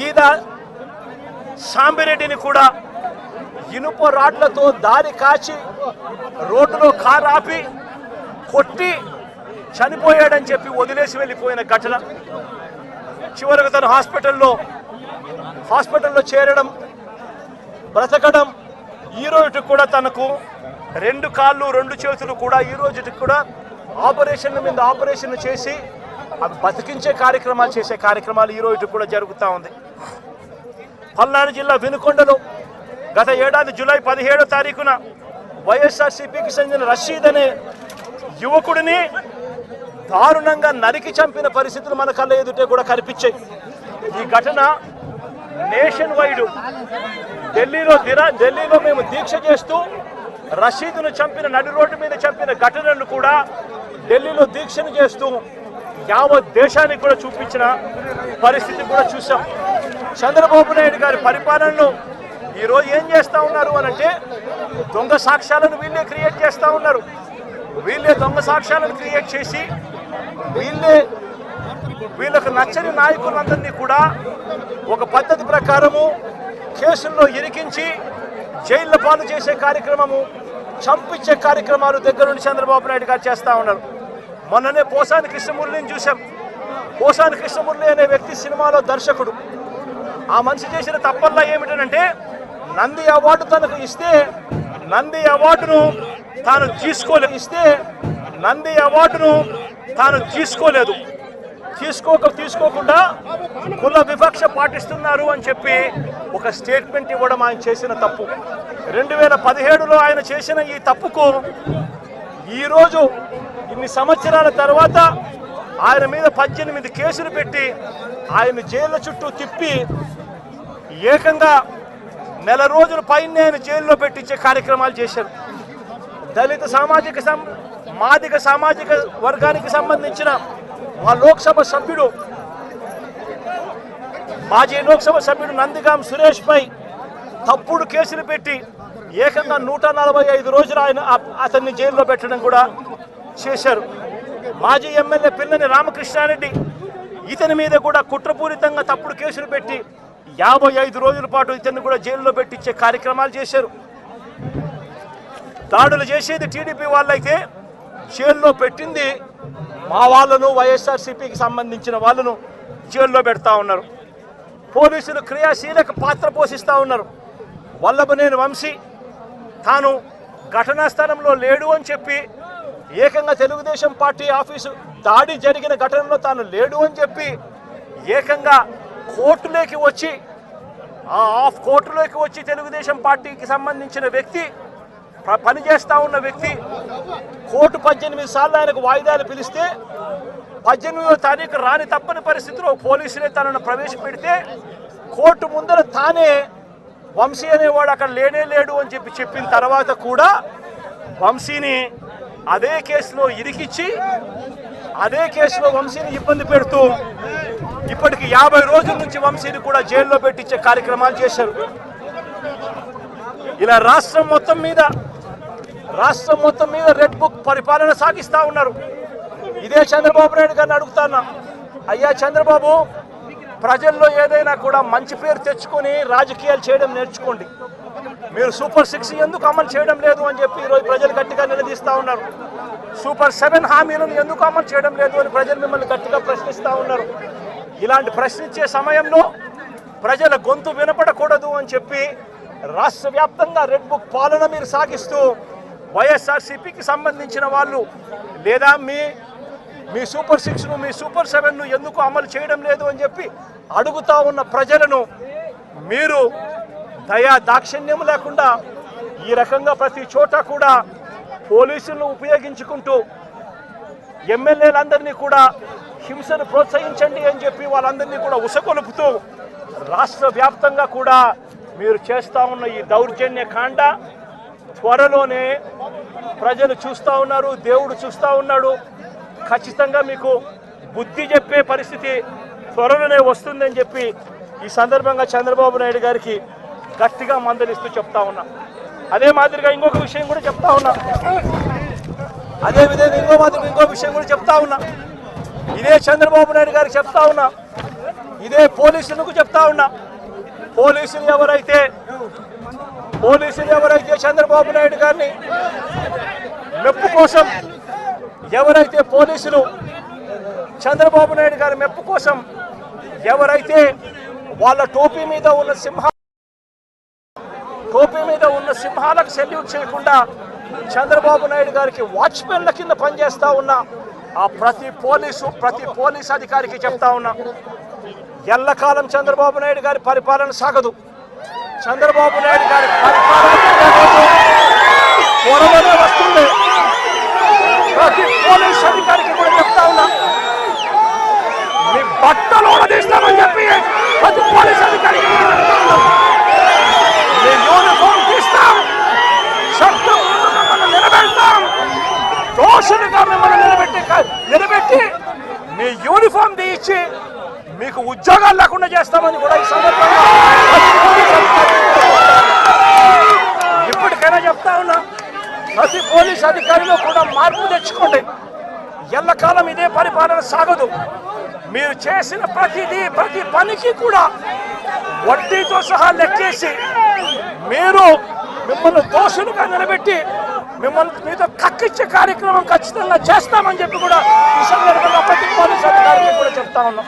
ఈయన సాంబిరెడ్డిని కూడా ఇనుప రాడ్లతో దారి కాచి రోడ్డులో కారు ఆపి కొట్టి చనిపోయాడని చెప్పి వదిలేసి వెళ్ళిపోయిన ఘటన. చివరకు తను హాస్పిటల్లో చేరడం, బ్రతకడం, ఈ రోజుకి కూడా తనకు 2 కాళ్ళు 2 చేతులు కూడా ఈ రోజుకి కూడా ఆపరేషన్ మీద ఆపరేషన్ చేసి అవి బతికించే కార్యక్రమాలు చేసే కార్యక్రమాలు ఈ రోజుకి కూడా జరుగుతూ ఉంది. పల్నాడు జిల్లా వినుకొండలో గత ఏడాది జూలై 17వ తారీఖున వైఎస్ఆర్సీపీకి చెందిన రషీద్ అనే యువకుడిని దారుణంగా నరికి చంపిన పరిస్థితులు మన కళ్ళ ఎదుటే కూడా కనిపించాయి. ఈ ఘటన నేషన్ వైడ్ ఢిల్లీలో మేము దీక్ష చేస్తూ రషీద్ను చంపిన నడి రోడ్డు మీద చంపిన ఘటనను కూడా ఢిల్లీలో దీక్షను చేస్తూ యావత్ దేశానికి కూడా చూపించిన పరిస్థితి కూడా చూసాం. చంద్రబాబు నాయుడు గారి పరిపాలనలో ఈరోజు ఏం చేస్తూ ఉన్నారు అనంటే దొంగ సాక్ష్యాలను వీళ్ళే క్రియేట్ చేస్తూ ఉన్నారు. వీళ్ళే దొంగ సాక్ష్యాలను క్రియేట్ చేసి వీళ్ళకు నచ్చని నాయకులందరినీ కూడా ఒక పద్ధతి ప్రకారము కేసుల్లో ఇరికించి జైళ్ళ పాలు చేసే కార్యక్రమము, చంపించే కార్యక్రమాలు దగ్గర నుండి చంద్రబాబు నాయుడు గారు చేస్తూ ఉన్నారు. మొన్ననే పోసాని కృష్ణమురళిని చూసాం. పోసాని కృష్ణమురళి అనే వ్యక్తి సినిమాలో దర్శకుడు. ఆ మనిషి చేసిన తప్పల్లా ఏమిటంటే నంది అవార్డు తనకు ఇస్తే నంది అవార్డును తాను తీసుకోలేదు. తీసుకోకుండా కుల వివక్ష పాటిస్తున్నారు అని చెప్పి ఒక స్టేట్మెంట్ ఇవ్వడం ఆయన చేసిన తప్పు. 2017లో ఆయన చేసిన ఈ తప్పుకు ఈరోజు ఇన్ని సంవత్సరాల తర్వాత ఆయన మీద 18 కేసులు పెట్టి ఆయన జైళ్ళ చుట్టూ తిప్పి ఏకంగా నెల రోజుల పైన ఆయన జైల్లో పెట్టించే కార్యక్రమాలు చేశారు. దళిత మాదిగ సామాజిక వర్గానికి సంబంధించిన మా మాజీ లోక్సభ సభ్యుడు నందిగాం సురేష్ పై తప్పుడు కేసులు పెట్టి ఏకంగా 145 రోజులు అతన్ని జైల్లో పెట్టడం కూడా చేశారు. మాజీ ఎమ్మెల్యే పిల్లని రామకృష్ణారెడ్డి ఇతని మీద కూడా కుట్రపూరితంగా తప్పుడు కేసులు పెట్టి 55 రోజుల పాటు ఇతన్ని కూడా జైల్లో పెట్టించే కార్యక్రమాలు చేశారు. దాడులు చేసేది టీడీపీ వాళ్ళైతే జైల్లో పెట్టింది మా వాళ్ళను, వైఎస్ఆర్సీపీకి సంబంధించిన వాళ్ళను జైల్లో పెడతా ఉన్నారు. పోలీసులు క్రియాశీలక పాత్ర పోషిస్తూ ఉన్నారు. వల్లభనేని వంశీ తాను ఘటనా స్థలంలో లేడు అని చెప్పి ఏకంగా తెలుగుదేశం పార్టీ ఆఫీసు దాడి జరిగిన ఘటనలో తాను లేడు అని చెప్పి ఏకంగా కోర్టులోకి వచ్చి తెలుగుదేశం పార్టీకి సంబంధించిన వ్యక్తి, పనిచేస్తూ ఉన్న వ్యక్తి కోర్టు 18 సార్లు ఆయనకు వాయిదాలు పిలిస్తే 18వ తారీఖు రాని తప్పని పరిస్థితిలో పోలీసులే తనను ప్రవేశపెడితే కోర్టు ముందర తానే వంశీ అనేవాడు అక్కడ లేడు అని చెప్పిన తర్వాత కూడా వంశీని అదే కేసులో ఇరికిచ్చి అదే కేసులో వంశీని ఇబ్బంది పెడుతూ ఇప్పటికి 50 రోజుల నుంచి వంశీని కూడా జైల్లో పెట్టించే కార్యక్రమాలు చేశారు. ఇలా రాష్ట్రం మొత్తం మీద రెడ్ బుక్ పరిపాలన సాగిస్తూ ఉన్నారు. ఇదే చంద్రబాబు నాయుడు గారిని అడుగుతాను, అయ్యా చంద్రబాబు, ప్రజల్లో ఏదైనా కూడా మంచి పేరు తెచ్చుకొని రాజకీయాలు చేయడం నేర్చుకోండి. మీరు సూపర్ 6 ఎందుకు అమలు చేయడం లేదు అని చెప్పి ఈరోజు ప్రజలు గట్టిగా నిలదీస్తూ ఉన్నారు. సూపర్ 7 హామీలను ఎందుకు అమలు చేయడం లేదు అని ప్రజలు మిమ్మల్ని గట్టిగా ప్రశ్నిస్తూ ఉన్నారు. ఇలాంటి ప్రశ్నించే సమయంలో ప్రజల గొంతు వినపడకూడదు అని చెప్పి రాష్ట్ర వ్యాప్తంగా రెడ్ బుక్ పాలన మీరు సాగిస్తూ వైఎస్ఆర్సీపీకి సంబంధించిన వాళ్ళు లేదా మీ సూపర్ 6ను మీ సూపర్ 7ను ఎందుకు అమలు చేయడం లేదు అని చెప్పి అడుగుతా ఉన్న ప్రజలను మీరు దయా దాక్షిణ్యం లేకుండా ఈ రకంగా ప్రతి చోట కూడా పోలీసులను ఉపయోగించుకుంటూ ఎమ్మెల్యేలందరినీ కూడా హింసను ప్రోత్సహించండి అని చెప్పి వాళ్ళందరినీ కూడా ఉసకొలుపుతూ రాష్ట్ర వ్యాప్తంగా కూడా మీరు చేస్తూ ఉన్న ఈ దౌర్జన్య కాండ త్వరలోనే ప్రజలు చూస్తూ ఉన్నారు, దేవుడు చూస్తూ ఉన్నాడు. ఖచ్చితంగా మీకు బుద్ధి చెప్పే పరిస్థితి త్వరలోనే వస్తుందని చెప్పి ఈ సందర్భంగా చంద్రబాబు నాయుడు గారికి గట్టిగా మందలిస్తూ చెప్తా ఉన్నా. అదే మాదిరిగా ఇంకొక విషయం కూడా చెప్తా ఉన్నా. ఇంకో విషయం కూడా చెప్తా ఉన్నా. ఇదే చంద్రబాబు నాయుడు గారికి చెప్తా ఉన్నా, ఇదే పోలీసులకు చెప్తా ఉన్నా, పోలీసులు ఎవరైతే చంద్రబాబు నాయుడు గారిని మెప్పు కోసం, ఎవరైతే పోలీసులు చంద్రబాబు నాయుడు గారి మెప్పు కోసం ఎవరైతే వాళ్ళ టోపీ మీద ఉన్న సింహాలకు సెల్యూట్ చేయకుండా చంద్రబాబు నాయుడు గారికి వాచ్మెన్ల కింద పనిచేస్తా ఉన్న ఆ ప్రతి పోలీస్ అధికారికి చెప్తా ఉన్నా, ఎల్లకాలం చంద్రబాబు నాయుడు గారి పరిపాలన సాగదు. చంద్రబాబు నాయుడు గారి పరిపాలన త్వరలోనే వస్తుంది. ప్రతి పోలీస్ అధికారికి కూడా చెప్తా ఉన్నా, మీ బట్టలు ఊడదీస్తామని చెప్పి ప్రతి పోలీస్ అధికారికి మీ యూనిఫామ్ తీస్తాం, చట్టం మిమ్మల్ని నిలబెడతాం, దోషులుగా మిమ్మల్ని నిలబెట్టి మీ యూనిఫామ్ తీయించి మీకు ఉద్యోగాలు లేకుండా చేస్తామని కూడా ఈ సందర్భంగా ఇప్పటికైనా చెప్తా ఉన్నా, ప్రతి పోలీస్ అధికారిలో కూడా మార్పు తెచ్చుకోండి. ఎల్లకాలం ఇదే పరిపాలన సాగదు. మీరు చేసిన ప్రతి పనికి కూడా వడ్డీతో సహా లెక్కేసి మిమ్మల్ని దోషులుగా నిలబెట్టి మీతో కక్కిచ్చే కార్యక్రమం ఖచ్చితంగా చేస్తామని చెప్పి కూడా ఈ సందర్భంగా ప్రతి పోలీస్ అధికారికి కూడా చెప్తా ఉన్నాం.